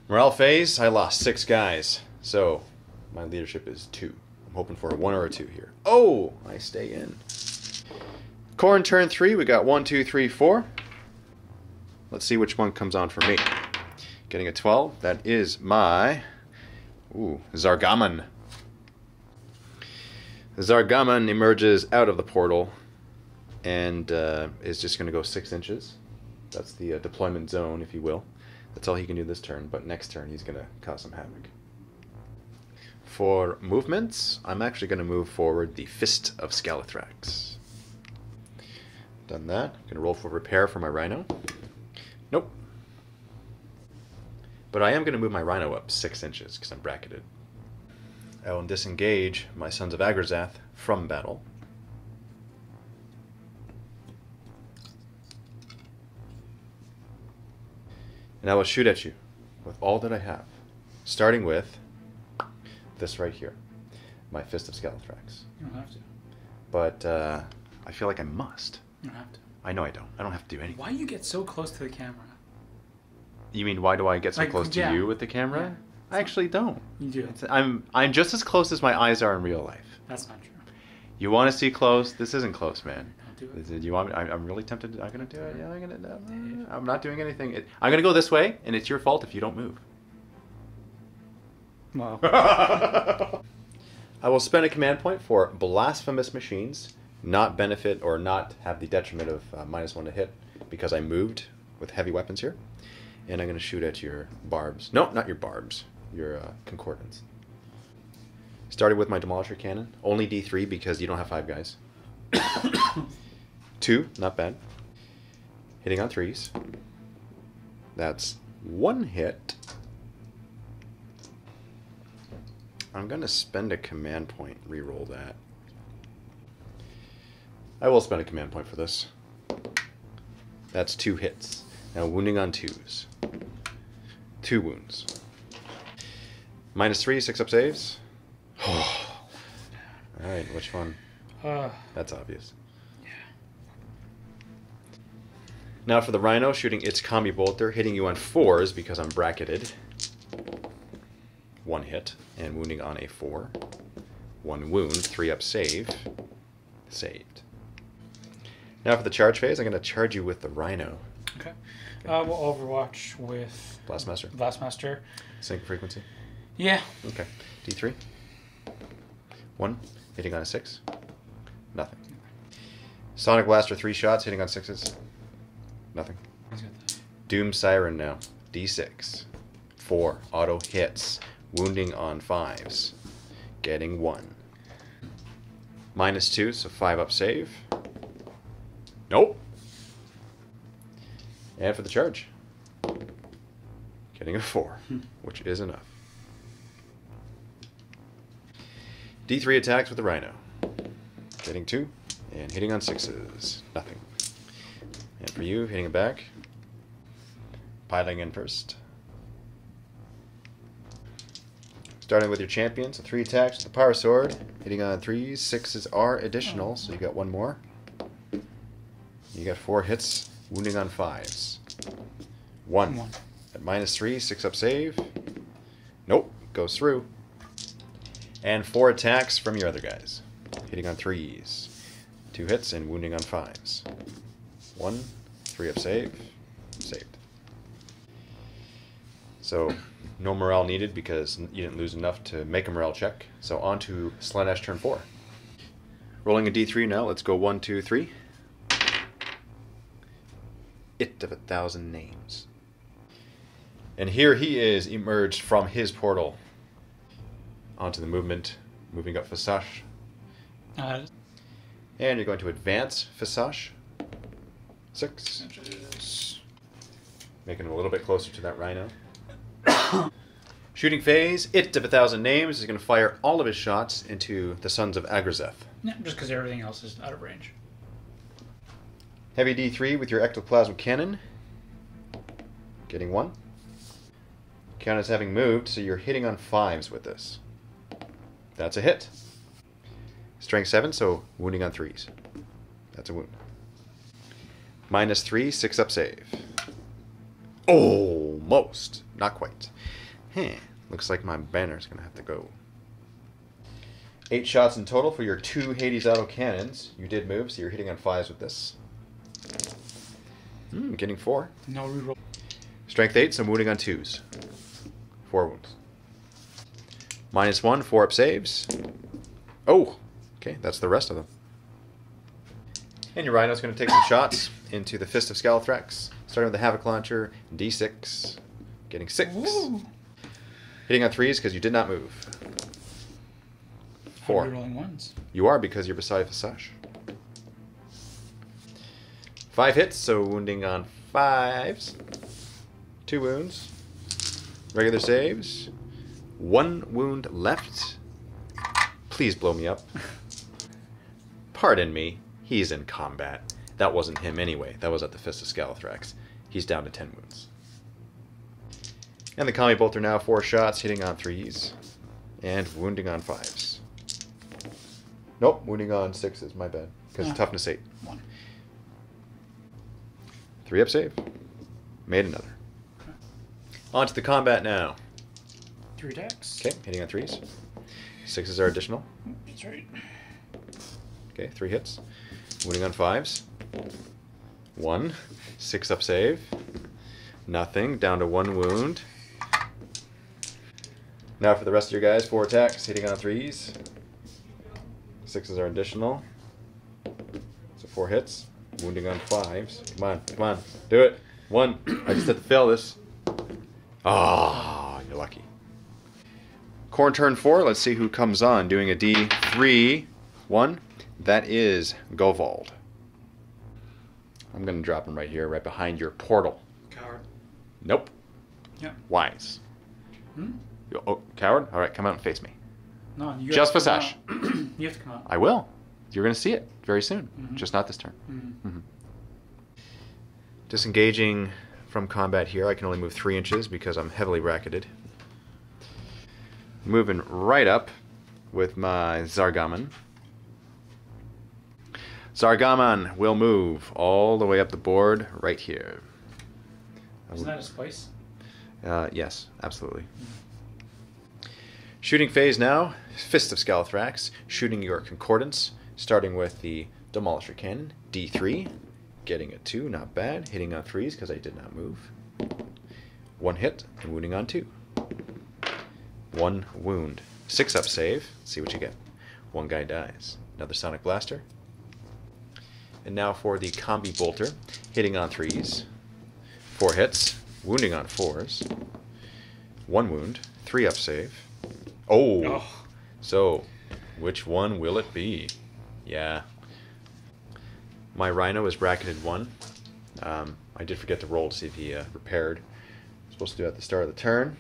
Morale phase, I lost 6 guys. So, my leadership is 2. I'm hoping for a 1 or a 2 here. Oh, I stay in. Khorne turn 3, we got 1, 2, 3, 4. Let's see which one comes on for me. Getting a 12, that is my... Ooh, Zargaman. Zargaman emerges out of the portal and is just going to go 6 inches. That's the deployment zone, if you will. That's all he can do this turn, but next turn he's going to cause some havoc. For movements, I'm actually going to move forward the Fist of Scalathrax. Done that. I'm going to roll for repair for my Rhino. Nope. But I am going to move my Rhino up 6 inches because I'm bracketed. I will disengage my Sons of Agrazath from battle. And I will shoot at you with all that I have. Starting with this right here. My Fist of Scalathrax. You don't have to. But I feel like I must. You don't have to. I know I don't. I don't have to do anything. Why do you get so close to the camera? You mean why do I get so Like, close to yeah. you with the camera? Yeah. I actually don't. You do. I'm just as close as my eyes are in real life. That's not true. You want to see close? This isn't close, man. Don't do it. You want me? I'm really tempted. I'm gonna do it. Yeah, I'm not doing anything. I'm gonna go this way, and it's your fault if you don't move. Wow. I will spend a command point for blasphemous machines, not benefit or not have the detriment of -1 to hit because I moved with heavy weapons here, and I'm gonna shoot at your barbs. No, not your barbs. Your concordance. Started with my demolisher cannon, only D3 because you don't have 5 guys. 2, not bad. Hitting on 3s. That's 1 hit. I'm going to spend a command point, re-roll that. I will spend a command point for this. That's 2 hits. Now wounding on 2s. 2 wounds. -3, 6-up saves. Alright, which one? That's obvious. Yeah. Now for the Rhino, shooting its Combi bolter, hitting you on 4s because I'm bracketed. 1 hit, and wounding on a 4. 1 wound, 3-up save. Saved. Now for the charge phase, I'm going to charge you with the Rhino. Okay. We'll Overwatch with Blastmaster. Blastmaster. Sync frequency. Yeah. Okay. D3. 1, hitting on a 6. Nothing. Sonic Blaster, 3 shots, hitting on 6s. Nothing. He's got that. Doom Siren now. D6. 4, auto hits. Wounding on 5s. Getting 1. -2, so 5-up save. Nope. And for the charge. Getting a 4, which is enough. D3 attacks with the Rhino. Getting 2, and hitting on 6s. Nothing. And for you, hitting it back. Piling in first. Starting with your champion, so 3 attacks with the Power Sword. Hitting on 3s, 6s are additional, so you got 1 more. You got 4 hits, wounding on 5s. 1. At -3, 6 up save. Nope, goes through. And 4 attacks from your other guys. Hitting on 3s. 2 hits and wounding on 5s. 1, 3 up save. Saved. So, no morale needed because you didn't lose enough to make a morale check. So on to Slaanesh turn 4. Rolling a d3 now. Let's go 1, 2, 3. It of 1,000 names. And here he is emerged from his portal. Onto the movement. Moving up Visage. And you're going to advance Visage. 6. Making him a little bit closer to that Rhino. Shooting phase, it of 1,000 names is going to fire all of his shots into the Sons of Agrazeth. Yeah, just because everything else is out of range. Heavy D3 with your ectoplasm cannon. Getting 1. Cannon's having moved, so you're hitting on 5s with this. That's a hit. Strength 7, so wounding on 3s. That's a wound. -3, 6 up save. Almost. Not quite. Looks like my banner's going to have to go. 8 shots in total for your 2 Hades auto cannons. You did move, so you're hitting on 5s with this. Getting 4. No reroll. Strength 8, so wounding on 2s. 4 wounds. -1, 4 up saves. Oh! Okay, that's the rest of them. And your Rhino's going to take some shots into the Fist of Scalathrax. Starting with the Havoc Launcher, D6. Getting 6. Ooh. Hitting on 3s because you did not move. 4. Rolling 1s. You are because you're beside Visage. 5 hits, so wounding on 5s. 2 wounds. Regular saves. 1 wound left. Please blow me up. Pardon me. He's in combat. That wasn't him anyway. That was at the Fist of Scalathrax. He's down to 10 wounds. And the Combi Bolter now 4 shots, hitting on 3s. And wounding on 5s. Nope, wounding on 6s, my bad. Because toughness 8. 1. 3 up save. Made another. On to the combat now. 3 attacks. Okay, hitting on 3s. 6s are additional. That's right. Okay, 3 hits. Wounding on 5s. 1. 6 up save. Nothing. Down to 1 wound. Now for the rest of your guys, 4 attacks, hitting on 3s. 6s are additional. So 4 hits. Wounding on 5s. Come on, come on. Do it. 1. I just have to fail this. Ah, you're lucky. Khorne turn 4. Let's see who comes on. Doing a D3. 1. That is Govald. I'm going to drop him right here, right behind your portal. Coward. Nope. Yeah. Wise. Oh, coward? Alright, come out and face me. No, you Just have to come Visage. out. You have to come out. I will. You're going to see it very soon. Just not this turn. Disengaging from combat here, I can only move 3 inches because I'm heavily bracketed. Moving right up with my Zargaman. Zargaman will move all the way up the board right here. Isn't that a spice? Yes, absolutely. Shooting phase now. Fist of Scalathrax. Shooting your Concordance. Starting with the Demolisher Cannon. D3. Getting a 2, not bad. Hitting on 3s because I did not move. 1 hit and wounding on 2. 1 wound. 6 up save. Let's see what you get. 1 guy dies. Another Sonic Blaster. And now for the Combi Bolter. Hitting on 3s. 4 hits. Wounding on 4s. 1 wound. 3 up save. Oh! So, which one will it be? Yeah. My Rhino is bracketed 1. I did forget to roll to see if he repaired. Supposed to do it at the start of the turn.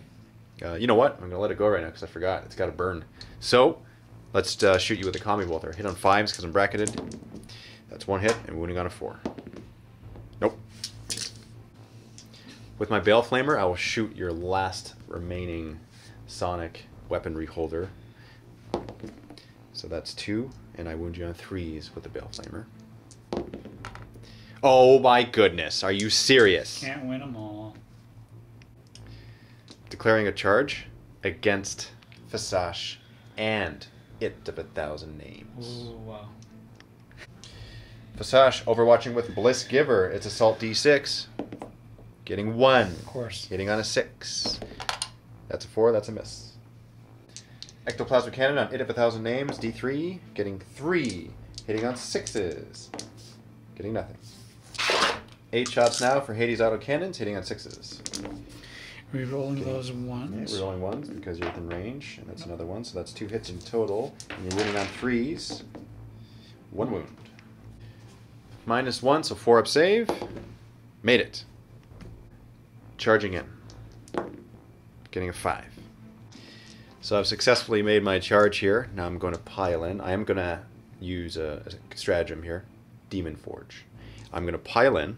You know what? I'm going to let it go right now because I forgot. It's got to burn. So, let's shoot you with a Combi Bolter. Hit on 5s because I'm bracketed. That's 1 hit and wounding on a 4. Nope. With my Bale Flamer, I will shoot your last remaining Sonic weaponry holder. So that's 2, and I wound you on 3s with the Baleflamer. Oh my goodness, are you serious? Can't win them all. Declaring a charge against Fasash and It of 1,000 Names. Ooh, wow. Fasash, overwatching with Bliss Giver. It's Assault D6. Getting 1. Of course. Hitting on a 6. That's a 4, that's a miss. Ectoplasmic Cannon on It of 1,000 Names. D3. Getting 3. Hitting on 6s. Getting nothing. 8 shots now for Hades autocannons, hitting on 6s. Rerolling those ones. Yeah, rerolling 1s because you're within range, and that's another 1, so that's 2 hits in total. And you're winning on 3s. 1 wound. -1, so 4 up save. Made it. Charging in. Getting a 5. So I've successfully made my charge here. Now I'm going to pile in. I am going to use a stratagem here. Demon Forge. I'm going to pile in.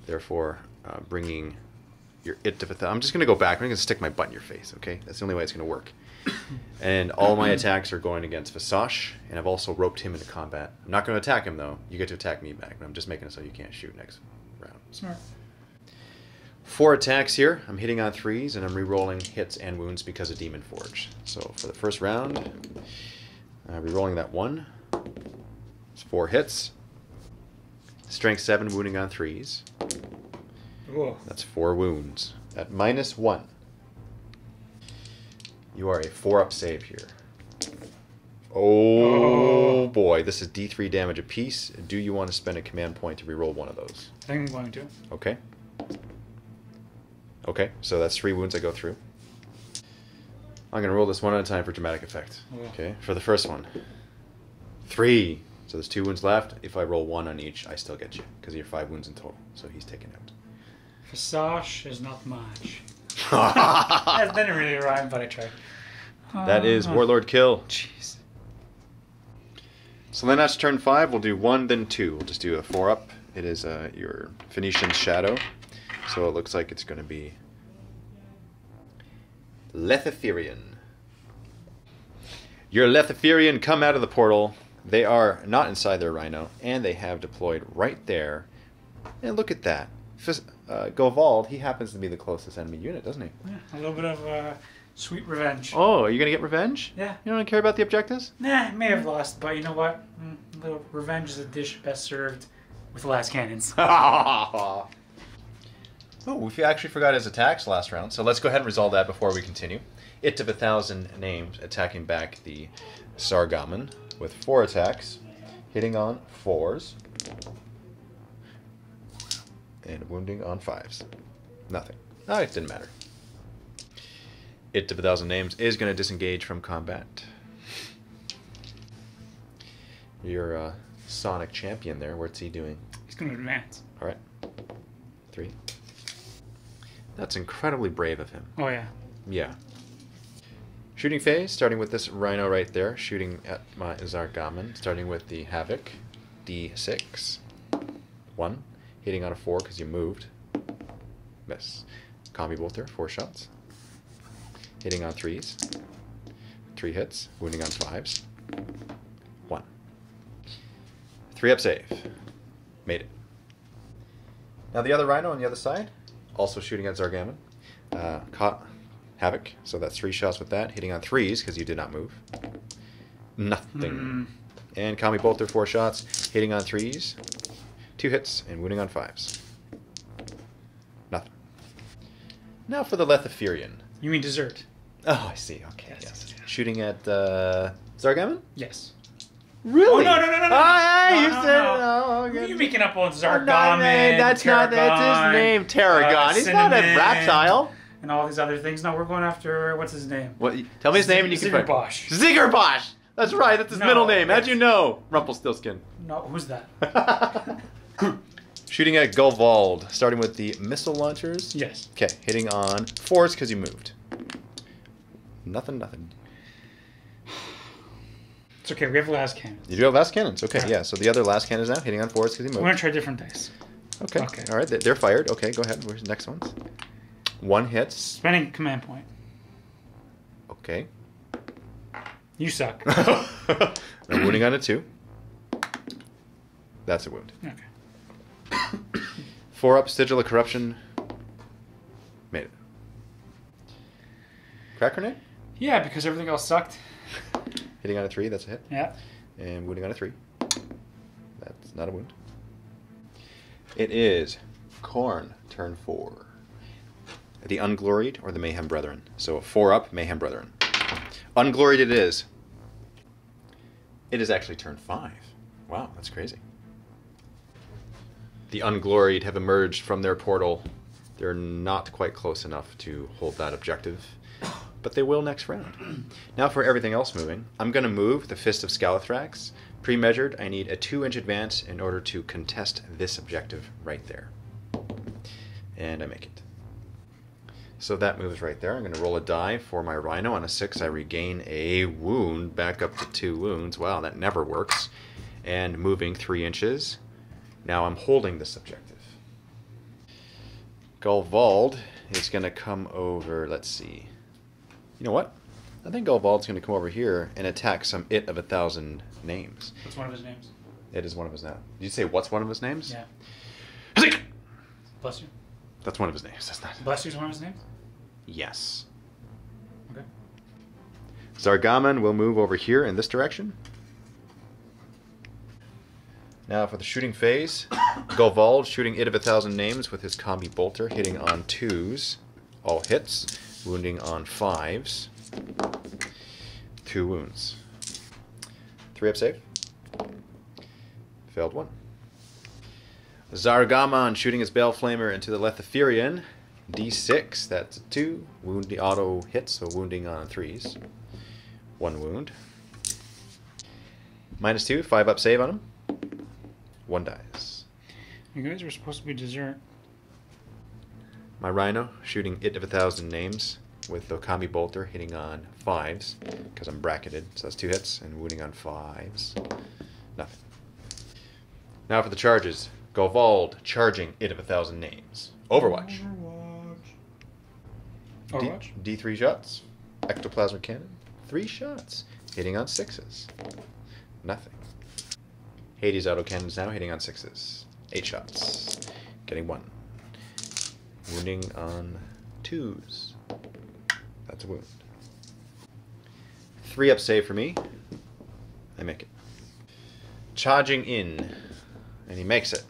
Therefore, bringing your It to 1,000. I'm just going to go back. I'm going to stick my butt in your face, okay? That's the only way it's going to work. And all my attacks are going against Fasash, and I've also roped him into combat. I'm not going to attack him, though. You get to attack me back, but I'm just making it so you can't shoot next round. Smart. 4 attacks here. I'm hitting on 3s, and I'm re-rolling hits and wounds because of Demon Forge. So for the first round, re-rolling that 1. It's 4 hits. Strength 7, wounding on 3s. Whoa. That's 4 wounds. At -1. You are a 4-up save here. Oh boy, this is D3 damage apiece. Do you want to spend a command point to reroll one of those? I think I'm going to. Okay. Okay, so that's 3 wounds I go through. I'm going to roll this one at a time for dramatic effect. Oh. Okay, for the first one. 3. So there's 2 wounds left. If I roll 1 on each, I still get you, because you're 5 wounds in total. So he's taken out. Fasash is not much. That didn't really rhyme, but I tried. That is Warlord kill. Jeez. So then that's turn 5. We'll do 1, then 2. We'll just do a 4-up. It is your Phoenician Shadow. So it looks like it's going to be Lethetherian. Your Lethetherian come out of the portal. They are not inside their Rhino, and they have deployed right there. And look at that. Govald, he happens to be the closest enemy unit, doesn't he? Yeah, a little bit of sweet revenge. Oh, are you going to get revenge? Yeah. You don't care about the objectives? Nah, may have lost, but you know what? A little revenge is a dish best served with last cannons. Oh, we actually forgot his attacks last round, so let's go ahead and resolve that before we continue. It of 1,000 Names, attacking back the Sargaman with 4 attacks, hitting on 4s, and wounding on 5s. Nothing. Oh, it didn't matter. It of 1,000 Names is going to disengage from combat. Your Sonic champion there, what's he doing? He's going to advance. All right. 3. That's incredibly brave of him. Oh, yeah. Yeah. Shooting phase, starting with this Rhino right there, shooting at my Zargaman, starting with the Havoc, D6. 1, hitting on a 4 because you moved. Miss. Combi bolter, 4 shots. Hitting on 3s. 3 hits, wounding on 5s. 1. 3-up save. Made it. Now the other Rhino on the other side, also shooting at Zargaman. Caught Havoc, so that's 3 shots with that, hitting on 3s because you did not move. Nothing. And Combi Bolter, 4 shots, hitting on 3s. 2 hits and wounding on 5s. Nothing. Now for the Lethetherian. You mean dessert? Oh, I see. Okay. Yes. Shooting at Zargaman? Yes. Really? Oh, no. Oh, hey, you No, said no. no. What are you making up on Oh, Zargaman? no, man, that's his name, Tarragon. He's not a Cinnamon, reptile. And all these other things. No, we're going after, what's his name? What? Tell me his name and you can find. Ziggerbosh. Ziggerbosh! That's right, that's his No, middle name. How'd that's- you know? Rumpelstiltskin. No, who's that? Shooting at Govald, starting with the missile launchers. Yes. Okay, hitting on 4s because you moved. Nothing. It's okay, we have last cannons. You do have last cannons. Okay, Yeah. yeah. So the other last cannons now, hitting on 4s because you We're moved. going to try different dice. Okay. Okay. All right, they're fired. Okay, go ahead. Where's the next ones? 1 hits. Spending command point. Okay. You suck. I'm wounding on a 2. That's a wound. Okay. 4 up, Sigil of Corruption. Made it. Crack grenade? Yeah, because everything else sucked. Hitting on a 3, that's a hit. Yeah. And wounding on a 3. That's not a wound. It is Khorne, turn 4. The Ungloried or the Mayhem Brethren. So 4 up, Mayhem Brethren. Ungloried it is. It is actually turn 5. Wow, that's crazy. The Ungloried have emerged from their portal. They're not quite close enough to hold that objective, but they will next round. Now for everything else moving, I'm going to move the Fist of Scalathrax. Pre-measured, I need a 2-inch advance in order to contest this objective right there. And I make it. So that moves right there. I'm going to roll a die for my Rhino. On a 6, I regain a wound, back up to 2 wounds. Wow, that never works. And moving 3 inches. Now I'm holding this objective. Gulvald is going to come over, let's see. You know what? I think Gulvald's going to come over here and attack some It of 1,000 names. What's one of his names? It is one of his names. Did you say what's one of his names? Yeah. Bless you. That's one of his names. That's not. Bless you is one of his names? Yes. Okay. Zargaman will move over here in this direction. Now for the shooting phase, Gulvald shooting It of 1,000 names with his Combi bolter, hitting on 2s, all hits, wounding on 5s, 2 wounds. 3 up save. Failed 1. Zargaman shooting his Baleflamer into the Furion. D6, that's a 2. Wound the auto hit, so wounding on 3s. 1 wound. -2, 5 up save on him. 1 dies. You guys were supposed to be dessert. My Rhino shooting It of 1,000 names with the Combi bolter, hitting on 5s because I'm bracketed, so that's 2 hits, and wounding on 5s. Nothing. Now for the charges. Gulvald charging It of 1,000 names. Overwatch. Overwatch. D3 shots. Ectoplasmic cannon. 3 shots. Hitting on 6s. Nothing. Hades autocannons now hitting on 6s. 8 shots. Getting 1. Wounding on 2s. That's a wound. 3 up save for me. I make it. Charging in. And he makes it.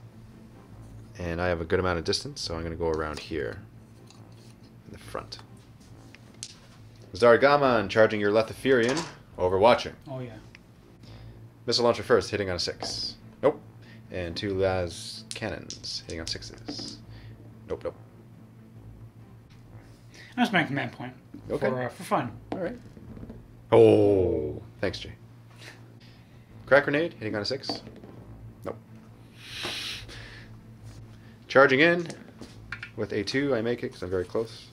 And I have a good amount of distance, so I'm going to go around here. In the front. Zargaman charging your Furion. Overwatching. Oh, yeah. Missile launcher first, hitting on a 6. Nope. And 2 las cannons, hitting on 6s. Nope, nope. I'm just making command point. Okay. For fun. Alright. Oh, thanks, Jay. Crack grenade, hitting on a 6. Nope. Charging in with a 2, I make it because I'm very close.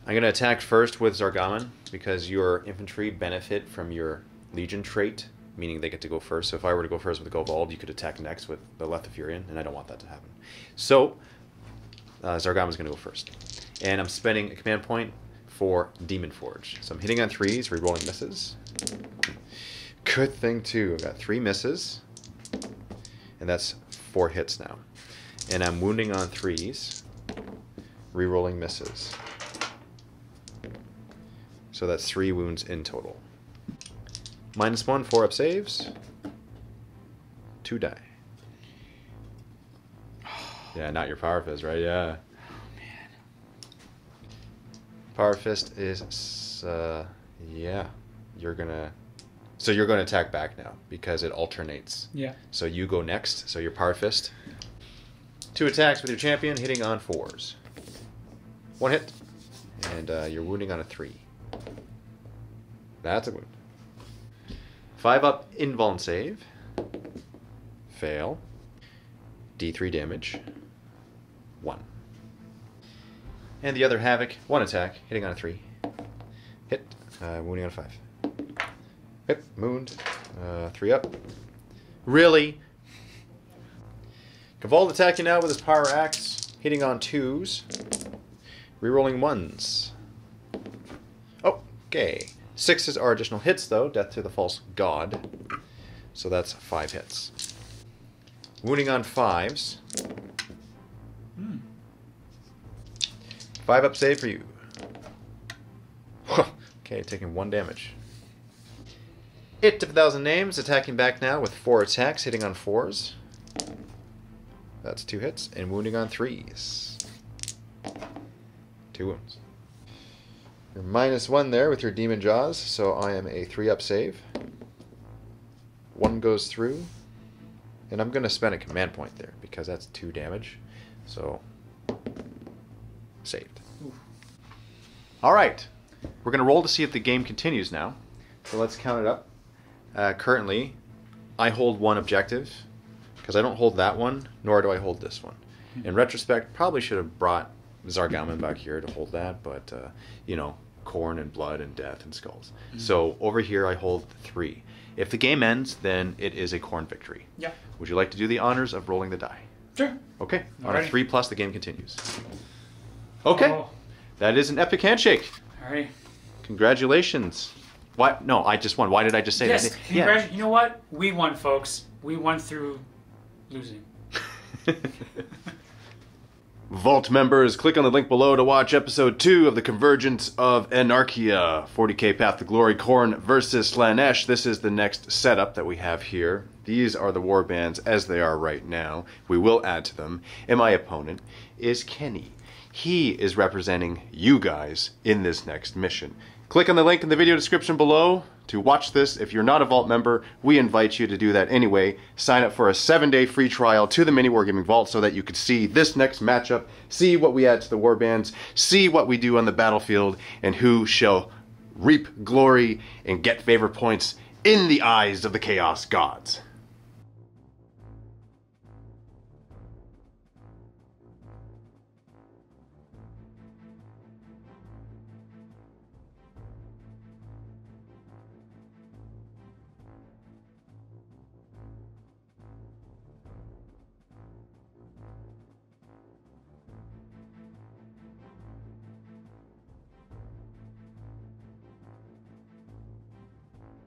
I'm going to attack first with Zargaman because your infantry benefit from your Legion trait, meaning they get to go first. So if I were to go first with Gulvald, you could attack next with the Furion, and I don't want that to happen. So Zargaman's going to go first. And I'm spending a command point for Demon Forge. So I'm hitting on 3s, rerolling misses. Good thing, too. I've got 3 misses, and that's 4 hits now. And I'm wounding on 3s, rerolling misses. So that's 3 wounds in total. -1, 4 up saves. 2 die. Yeah, not your Power Fist, right? Yeah. Oh, man. Power Fist is, yeah. You're gonna attack back now because it alternates. Yeah. So you go next. So your Power Fist. 2 attacks with your champion, hitting on 4s. 1 hit, and you're wounding on a 3. That's a wound. 5 up invuln save. Fail. D3 damage. 1. And the other Havoc, 1 attack, hitting on a 3. Hit, wounding on a 5. Hit, wound, 3 up. Really? Gulvald attacking now with his Power Axe, hitting on 2s. Rerolling 1s. Okay. 6s are additional hits, though. Death to the false god. So that's 5 hits. Wounding on 5s. 5 up save for you. Okay, taking 1 damage. It of 1,000 names, attacking back now with 4 attacks, hitting on 4s. That's 2 hits, and wounding on 3s. 2 wounds. You're -1 there with your Demon Jaws, so I am a 3 up save. 1 goes through, and I'm going to spend a command point there, because that's 2 damage. So, saved. Alright, we're going to roll to see if the game continues now. So let's count it up. Currently, I hold 1 objective, because I don't hold that one, nor do I hold this one. In retrospect, probably should have brought Zargaman back here to hold that, but, you know, Khorne and blood and death and skulls. So over here I hold 3. If the game ends, then it is a Khorne victory. Yeah. Would you like to do the honors of rolling the die? Sure. Okay. On Alrighty. a 3+, the game continues. Okay. Oh. That is an epic handshake. All right. Congratulations. Why? No, I just won. Why did I just say Yes. that? You know what? We won, folks. We won through losing. Vault members, click on the link below to watch episode 2 of the Convergence of Anarchea. 40k Path to Glory, Khorne versus Slaanesh. This is the next setup that we have here. These are the warbands as they are right now. We will add to them. And my opponent is Kenny. He is representing you guys in this next mission. Click on the link in the video description below to watch this. If you're not a Vault member, we invite you to do that anyway. Sign up for a 7-day free trial to the MiniWarGaming Vault so that you could see this next matchup, see what we add to the warbands, see what we do on the battlefield, and who shall reap glory and get favor points in the eyes of the Chaos Gods.